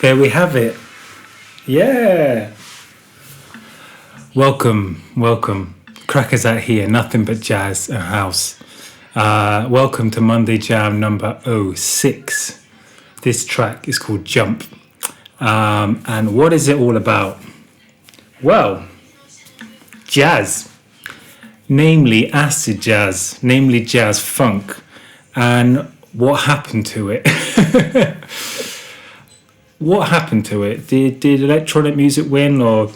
There we have it. Yeah. Welcome. Crackazat here, nothing but jazz and house. Welcome to Monday Jam number 06. This track is called Jump. And what is it all about? Well, jazz, namely acid jazz, namely jazz funk, and what happened to it. what happened to it? Did electronic music win, or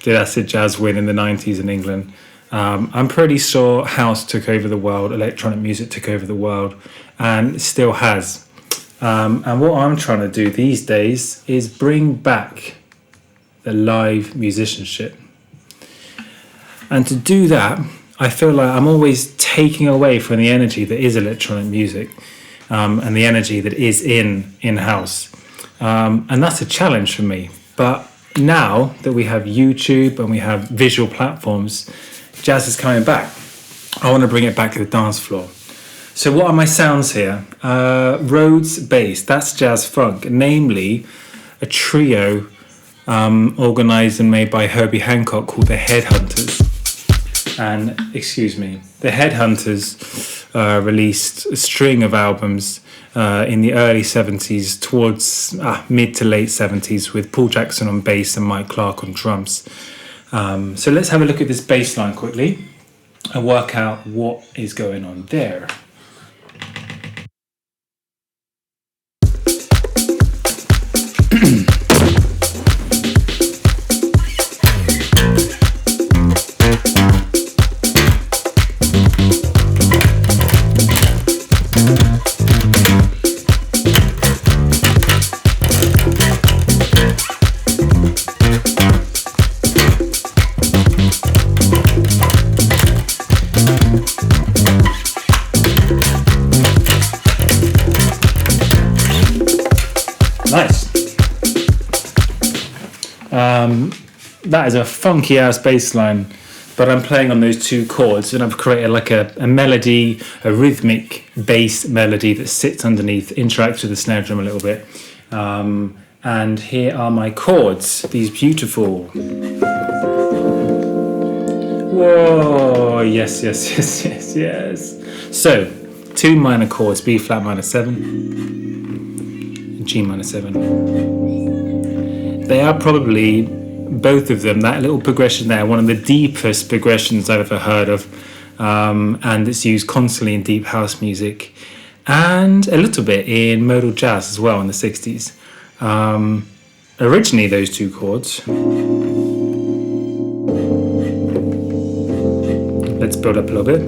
did acid jazz win in the 90s in England? I'm pretty sure house took over the world, electronic music took over the world, and still has. And what I'm trying to do these days is bring back the live musicianship. And to do that, I feel like I'm always taking away from the energy that is electronic music, and the energy that is in-house. And that's a challenge for me. But now that we have YouTube and we have visual platforms, jazz is coming back. I want to bring it back to the dance floor. So what are my sounds here? Rhodes bass, that's jazz funk, namely a trio organised and made by Herbie Hancock called the Headhunters. And, the Headhunters released a string of albums in the early 70s towards mid to late 70s with Paul Jackson on bass and Mike Clark on drums. So let's have a look at this bass line quickly and work out what is going on there. Nice. That is a funky ass bass line, but I'm playing on those two chords and I've created like a melody, a rhythmic bass melody that sits underneath, interacts with the snare drum a little bit. And here are my chords, these beautiful. Whoa, yes. So, 2 minor chords, B flat minor 7. G minor 7. They are probably, both of them, that little progression there, one of the deepest progressions I've ever heard of, and it's used constantly in deep house music and a little bit in modal jazz as well in the 60s. Originally those 2 chords, let's build up a little bit,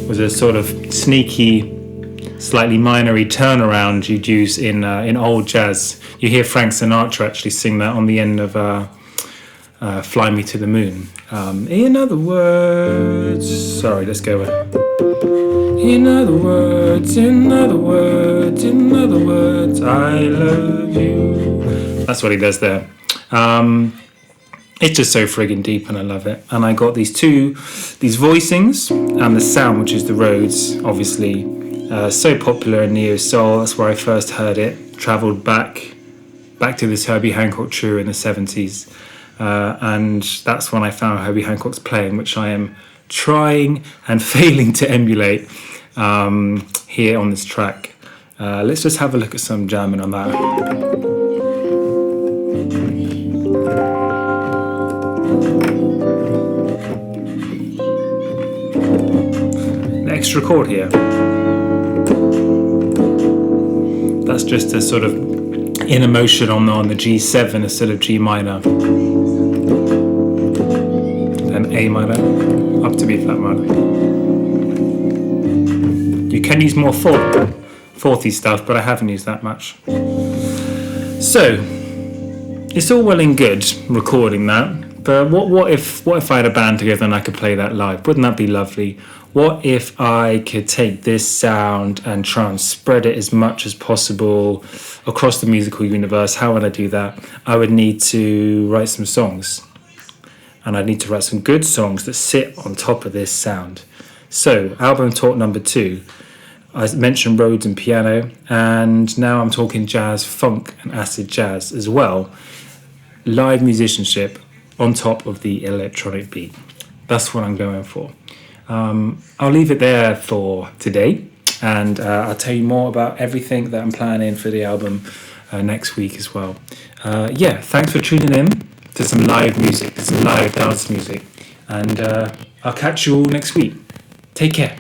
was a sort of sneaky, slightly minory turnaround you'd use in old jazz. You hear Frank Sinatra actually sing that on the end of Fly Me to the Moon. In other words, sorry, let's go with in other words, I love you. That's what he does there. It's just so friggin' deep and I love it. And I got these voicings and the sound, which is the Rhodes, obviously. So popular in neo soul, that's where I first heard it. Travelled back to this Herbie Hancock trio in the 70s, and that's when I found Herbie Hancock's playing, which I am trying and failing to emulate here on this track. Let's just have a look at some jamming on that. The extra chord here. That's just a sort of inner motion on the G7 instead of G minor. Then A minor, up to B flat minor. You can use more fourthy stuff, but I haven't used that much. So, it's all well and good recording that, but what if I had a band together and I could play that live? Wouldn't that be lovely? What if I could take this sound and try and spread it as much as possible across the musical universe? How would I do that? I would need to write some songs. And I'd need to write some good songs that sit on top of this sound. So, album talk number 2. I mentioned Rhodes and piano, and now I'm talking jazz, funk, and acid jazz as well. Live musicianship on top of the electronic beat. That's what I'm going for. I'll leave it there for today, and I'll tell you more about everything that I'm planning for the album next week as well. Thanks for tuning in to some live music, some live dance music, and I'll catch you all next week. Take care.